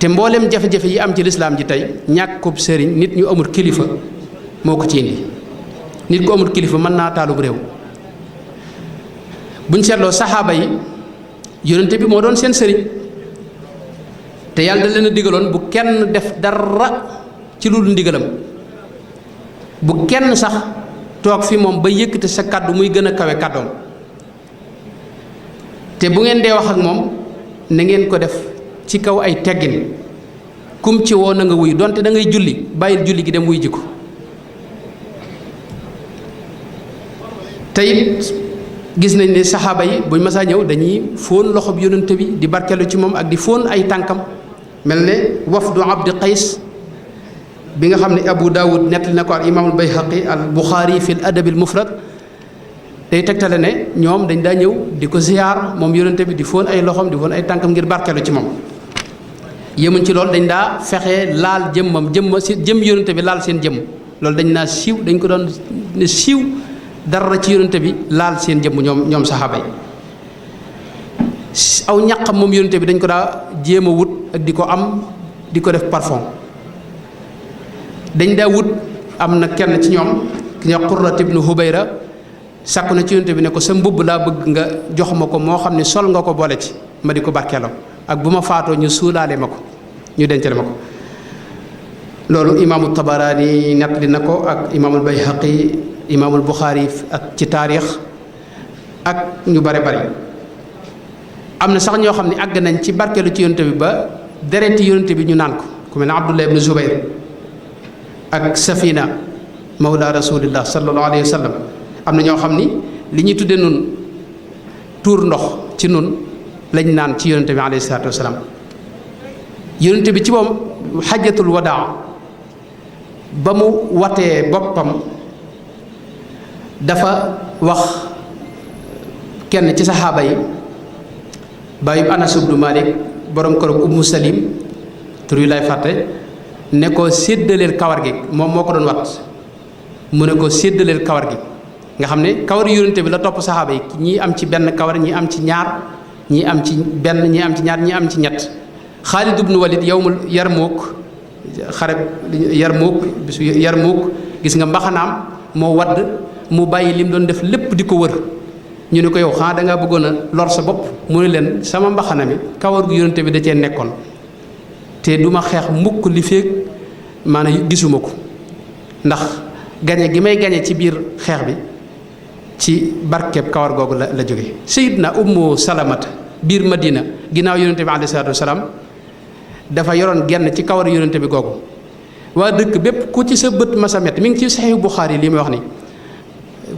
te mboolem jafe-jafe yi am ci lislaam ji tey ñàkkub sëriñ nit ñu amul kilifa moo ko ci indi. nit ku amul kilifa mën naa taalub réew. buñ seetloo saxaaba yi yonente bi moo doon seen sëriñ te yàlla da leen a digaloon bu kenn def dara ci lu dul ndigalam, bu kenn sax toog fi moom ba yëkkate sa kàddu muy gën a kawe kàddoom, te bu ngeen dee wax ak moom na ngeen ko def ci kaw ay teggin. kum ci woo na nga wuy donte da ngay julli bàyyil julli gi dem wuy ji ko. te it gis nañ ne saxaaba yi buñ masaa ñëw dañuy fóon loxob yonent bi di barkelu ci moom ak di fóon ay tànkam, mel ne wafdu abdi qays bi nga xam ne Abu Daawud nettali na ko al imaamul Bayhaqi al Buxaari fi al adab al mufrad day tegtale ne ñoom dañ daa ñëw di ko ziyaar moom yonent bi di fóon ay loxoom di fóon ay tànkam ngir barkelu ci moom. yëmuñ ci loolu dañ daa fexe laal jëm yonent bi laal seen jëmm, loolu dañ naa siiw, dañ ko doon ne siiw dara ci yonent bi laal seen jëmm ñoom saxaaba yi. aw ñaqam moom yonent bi dañ ko daa jéem a wut ak di ko am di ko def parfum. dañ daa wut am na kenn ci ñoom ki ñuy wax Qurrat ibnu Hubayra sàkku na ci yonent bi ne ko sa mbubb laa bëgg nga jox ma ko moo xam ne sol nga ko boole ci ma di ko barkeeloo ak bu ma faatoo ñu suulaale ma ko ñu dencale ma ko. loolu imaamu Tabaraani nettali na ko ak imaamul Bayhaqi imaamul Buxaari ak ci taarix ak ñu bare bari. am na sax ñoo xam ne àgg nañ ci barkeelu ci yonent bi ba dereti yonent bi ñu naan ko ku mel ne Abdullah ibn Zubayr ak Safina mawla rasulillah sallallahu alayhi wa sallam. am na ñoo xam ni li ñuy tudde nun tuur ndox ci nun lañ naan ci yonent bi alayhi salaatu wasalaam. yonent bi ci moom xajjatul wadaa ba mu watee boppam dafa wax kenn ci saxaaba yi bàyyi Anas ibnu Malik borom këram Ummu Salim tur yu lay fàtte ne ko séddaleel kawar gi, moom moo ko doon wat mu ne ko séddaleel kawar gi. nga xam ne kawar yonente bi la topp saxaaba yi ñii am ci benn kawar ñii am ci ñaar ñii am ci benn ñii am ci ñaar ñii am ci ñett. Xaalid ibnu Walid yawmul Yarmuuk xare Yarmuuk gis nga mbaxanaam moo wadd mu bàyyi lim doon def lépp di ko wër. ñu ne ko yow xanaa dangaa bëggoon a lor sa bopp mu ne leen sama mbaxana mi kawar gu yonente bi da cee nekkoon te duma xeex mukk li feeg maanaam gisuma ko, ndax gañe gi may gañe ci biir xeex bi ci barkeeb kawar googu la jóge. Sayyidna Ummu Salamata biir Madina ginnaaw yonente bi alayhi salaatu wasalaam dafa yoroon genn ci kawar yonente bi googu. waa dëkk bépp ku ci sa bët masa metti mi ngi ci Sahih Bukhari li muy wax ni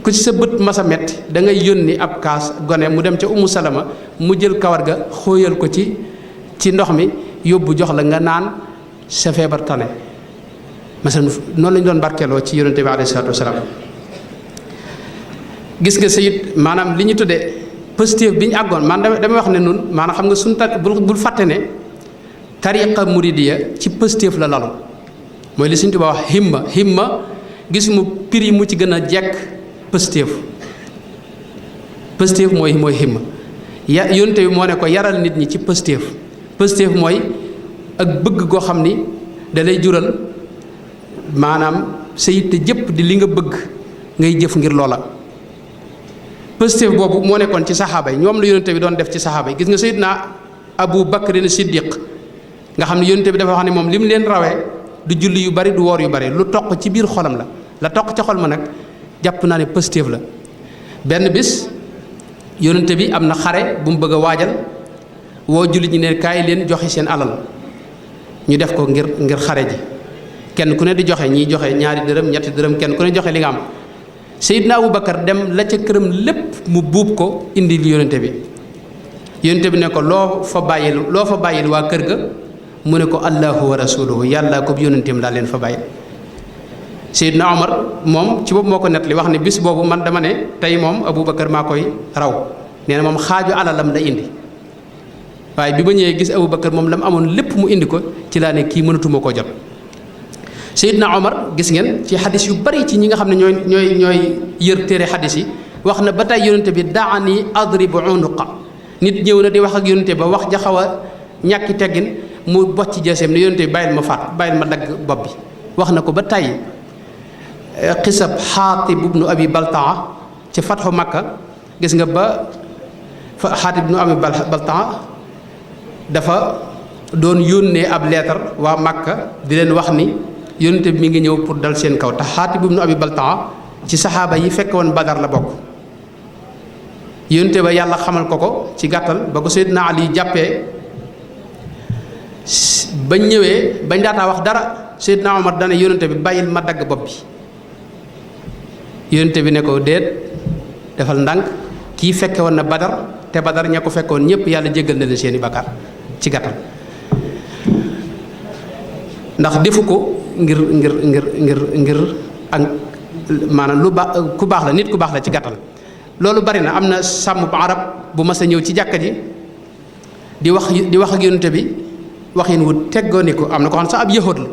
ku ci sa bët masa metti da ngay yónni ab kaas gone mu dem ca Ummu Salama mu jël kawar ga xóoyal ko ci ndox mi yóbbu jox la nga naan sa feebar tane. masalan noonu lañ doon barkeeloo ci yonente bi alayhi salaatu wasalaam. gis nga sayid maanaam li ñu tuddee positif bi ñu àggoon man damay wax ne nun maanaam xam nga suñu bul fàtte ne tariqa muridiya ci positif la lalu mooy li Sëñ Tuubaa wax himma gisuma prix mu ci gën a jekk positif mooy himma yonente bi moo ne ko yaral nit ñi ci positif mooy ak bëgg goo xam ni da lay jural maanaam sa yitte jëpp di li nga bëgg ngay jëf ngir loola. positif boobu moo nekkoon ci saxaaba yi ñoom la yonente bi doon def ci saxaaba yi. gis nga Seydina Abu Bakrin Siddiq nga xam ne yonente bi dafa wax ne moom li mu leen rawee du julli yu bari du woor yu bari lu toq ci biir xolam la toq ca xol ma nag jàpp naa ne positif la. benn bis yonente bi am na xare bu mu bëgg a waajal woo julli ñi ne kaay leen joxe seen alal ñu def ko ngir xare ji kenn ku ne di joxe ñiy joxe ñaari dërëm ñetti dërëm kenn ku ne joxe li nga am. Seydina Abu Bakar dem la ca këram lépp mu buub ko indi yonente bi ne ko loo fa bàyyil waa kër ga mu ne ko allahu wa rasuluhu yàlla ko yonenteem laa leen fa bàyyil. Seydina Omar moom ci boobu moo ko nettali wax ne bis boobu man dama ne tey moom Abu Bakar maa koy raw nee na moom xaaju alalam la indi waaye bi ma ñëwee gis Abu Bakar moom la mu amoon lépp mu indi ko ci laa ne kii mënatuma koo jot. Seydina Omar gis ngeen ci xadis yu bari ci ñi nga xam ne ñooy yër téere xadis yi wax na ba tey yonente bi daani adribu unuqa nit ñëw na di wax ak yonente ba wax ja xaw a ñàkki teggin mu bocc jaaseem ne yonente bi bàyyil ma dagg bopp bi. wax na ko ba tey xisab Xaatib ibnu Abi Baltaa ci fatxu Makka gis nga ba Xaatib ibnu Abi Baltaa dafa doon yónnee ab leetar waa Makka di leen wax ni yonente bi mi ngi ñëw pour dal seen kaw te Xaatib ibnu Abi Baltaa ci saxaaba yi fekk woon Badar la bokk. yonente ba yàlla xamal ko ci gàttal ba ko Seydina Ali jàppee bañ ñëwee bañ daataa wax dara Seydina Omar dana yonente bi bàyyil ma dagg bopp bi. yonente bi ne ko déet defal ndànk kii fekke woon na Badar te Badar ña ko fekkoon ñëpp yàlla jéggal na leen seeni bakkaar ci gàttal ndax defu ko ngir ak maanaam lu baax ku baax la nit ku baax la ci gàttal. loolu bari na am na sàmm bu arab bu mas a ñëw ci jàkka ji di wax ak yonente bi waxin wu teggooni ko am na ko xam sax ab yahood la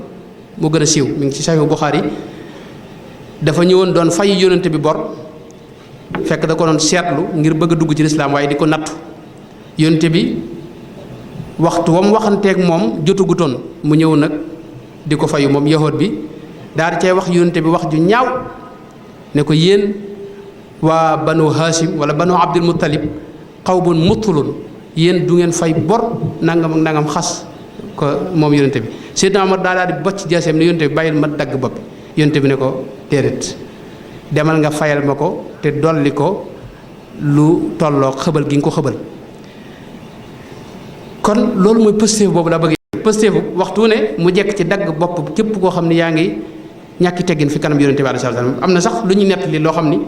mu gën a siiw mi ngi ci Sahih Bukhari dafa ñëwoon doon fay yonente bi bor fekk da ko doon seetlu ngir bëgg a dugg ci lislaam waaye di ko nattu yonente bi waxtu wa mu waxanteeg moom jotagutoon mu ñëw nag di ko fayu moom yahood bi daal di cay wax yonente bi wax ju ñaaw ne ko yéen waa banu Hashim wala banu Abdul Muttalib qawmun mutulun yéen du ngeen fay bor nangam ak nangam xas ko moom yonente bi Seydina Omar daal di bocc jaaseem ne yonente bi bàyyil ma dagg bopp bi yonente bi ne ko déedéet demal nga fayal ma ko te dolli ko lu tolloo xëbal gi nga ko xëbal. kon loolu mooy pëstéef boobu la bëgg pëstéefu waxtu ne mu jekk ci dagg bopp képp koo xam ne yaa ngi ñàkki teggin fi kanam yonente bi alayhi salaam am na sax lu ñu nettali loo xam ni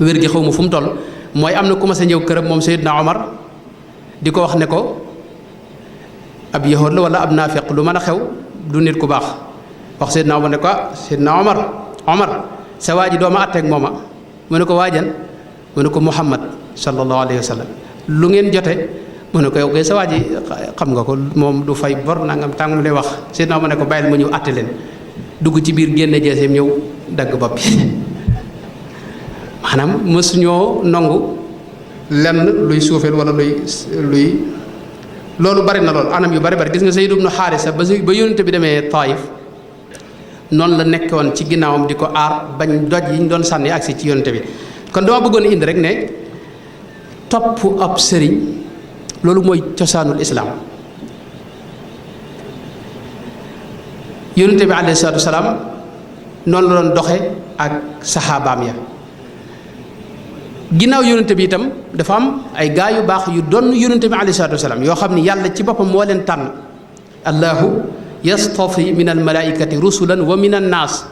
wér gi xaw ma fu mu toll mooy am na ku ma sa ñëw këram moom Seydina Omar di ko wax ne ko ab yahood la wala ab naafiq lu mën a xew du nit ku baax wax Seydina Omar ne ko Seydina Omar sa waa ji dooma atteeg mooma mu ne ko waajan mu ne ko Muhammad sallallahu alayhi wa sallam lu ngeen jote mu ne ko yow kay sa waa ji xam nga ko moom du fay bor nangam tàngam lay wax Seydina Omar ne ko bàyyil ma ñëw atte leen dugg ci biir génne jeeseem ñëw dagg bopp bi maanaam mësuñoo nangu lenn luy suufeel wala luy loolu bari na lool anam yu bari gis nga Zayd ibn Haarisa ba yónnente bi demee Taayif noonu la nekkoon ci ginnaawam di ko aar bañ doj yi ñu doon sànni agsi ci yónnente bi kon dama bëggoon indi rek ne topp ab sëriñ loolu mooy cosaanul islaam yónnente bi alayhi salaatu wasalaam noonu la doon doxe ak saxaabaam ya ginnaaw yónnente bi itam dafa am ay gaa yu baax yu doon yónnente bi alayhi salaatu wasalaam yoo xam ni yàlla ci boppam moo leen tànn allahu yastafi min almalaikati rusulan wa min annaas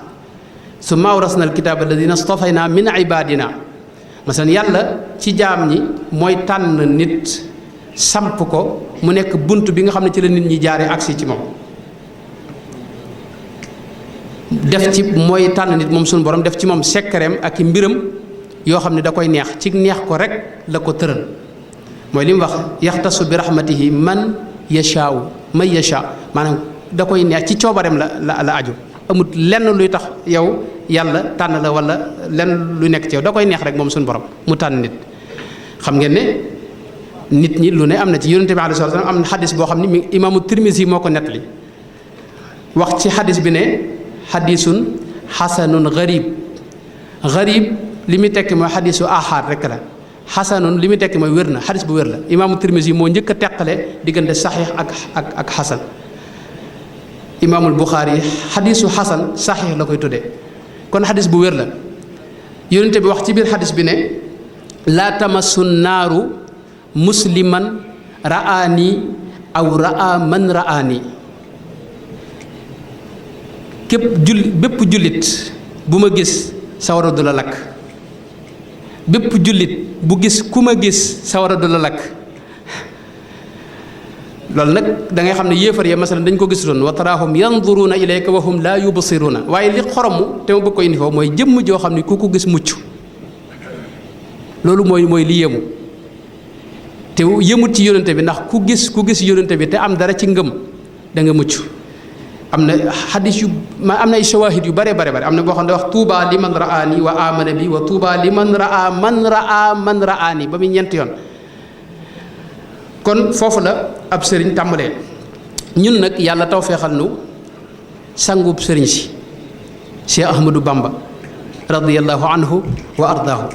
summa awrasna alkitaba alladina stafayna min ibadina masalan yàlla ci jaam ñi mooy tànn nit samp ko mu nekk bunt bi nga xam ne ci la nit ñi jaaree agsi ci moom def ci mooy tànn nit moom suñu borom def ci moom sekkareem ak i mbiram yoo xam ne da koy neex ci neex ko rek la ko tëral mooy li mu wax yaxtasu bi rahmatihi man yashaau man yasha maanaam da koy neex ci coobareem la aju amut lenn luy tax yow yàlla tànn la wala lenn luy nekk ci yow da koy neex rek moom suñu borom mu tànn nit xam ngeen ne nit ñi lu ne am na ci yonente bi alayhi salaatu wa salaam am na xadis boo xam ne mi imaamu Tirmisi moo ko nettali wax ci xadis bi ne xadisun xasanun garib li muy tekki mooy xadisu ahad rek la xasanun li muy tekki mooy wér na xadis bu wér la imaamu Tirmisi moo njëkk a teqale diggante saxiix ak xasan imaamul Buxaari xadisu xasan saxiix la koy tuddee kon xadis bu wér la yonente bi wax ci biir xadis bi ne laa tamassu naaru musliman ra'aani aw ra'a man ra'aani bépp jullit bu ma gis sawara du la lakk bépp jullit bu gis ku ma gis sawara du la lakk loolu nag da ngay xam ne yéefar ya masalan dañ ko gis doon wa taraahum yanduruuna ilayka wa hum laa yubsiruuna waaye li xoromu te ma bëgg ko indi foofu mooy jëmm joo xam ne ku ko gis mucc loolu mooy li yéemu te yëmut ci yónnente bi ndax ku gis yónnente bi te am dara ci ngëm da nga mucc am na xadis am na ay shawahid yu bare am na boo xam ne wax tuuba liman raani wa amana bi wa tuuba liman raa man raani ba muy ñeenti yoon kon foofu la ab sëriñ tàmbalee ñun nag yàlla taw feexal nu sangub sëriñ si Cheikh Ahmadou Bamba radiyallahu anhu wa ardaahu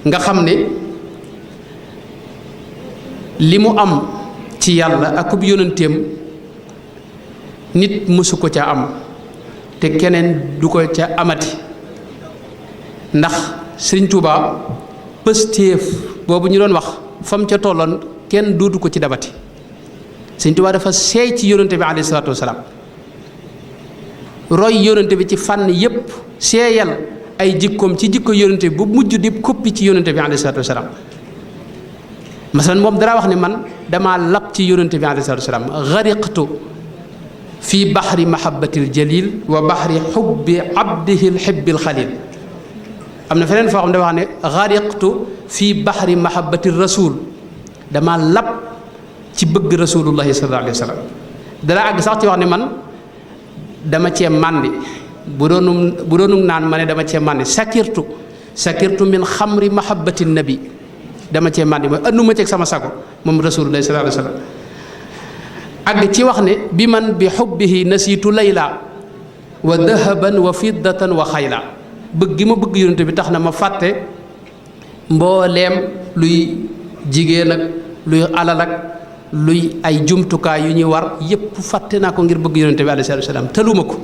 nga xam ne li mu am ci yàlla akub yónnenteem nit mësu ko ca am te keneen du ko ca amati ndax Sëriñ Tuubaa pëstéef boobu ñu doon wax fam ca tolloon kenn dootu ko ci dabati Sëriñ Tuubaa dafa seey ci yónnente bi alayhi salaatu wasalaam roy yónnente bi ci fànn yépp seeyal ay jikkoom ci jikko yónnente bi bu mujj di koppi ci yónnente bi alayhi salaatu wasalaam masalan moom dara wax ne man dama lab ci yónnente bi alayhi salaatu wasalaam gariqtu fi baxri mahabbatil jalil wa baxri xubbi abdihil xibbil xalil am na feneen foo xam ne dafa wax ne gariqtu fi baxri mahabbatir rasul dama lab ci bëgg rasulullahi sallallahu alayhi wa sallam dara àgg sax ci wax ne man dama cee màndi bu doonum naan ma ne dama cee màndi sakirtu min xamri mahabbati nabi dama cee màndi mooy anduma ceeg sama sago moom rasulullahi sallallahu alayhi wa sallam àgg ci wax ne bi man bi xubbihi nasiitu layla wa dahaban wa fiddatan wa xayla bëgg gi ma bëgg yonente bi tax na ma fàtte mbooleem luy jigéen ak luy alal ak luy ay jumtukaay yu ñuy war yépp fàtte naa ko ngir bëgg yonente bi alayhi salaam tëluma ko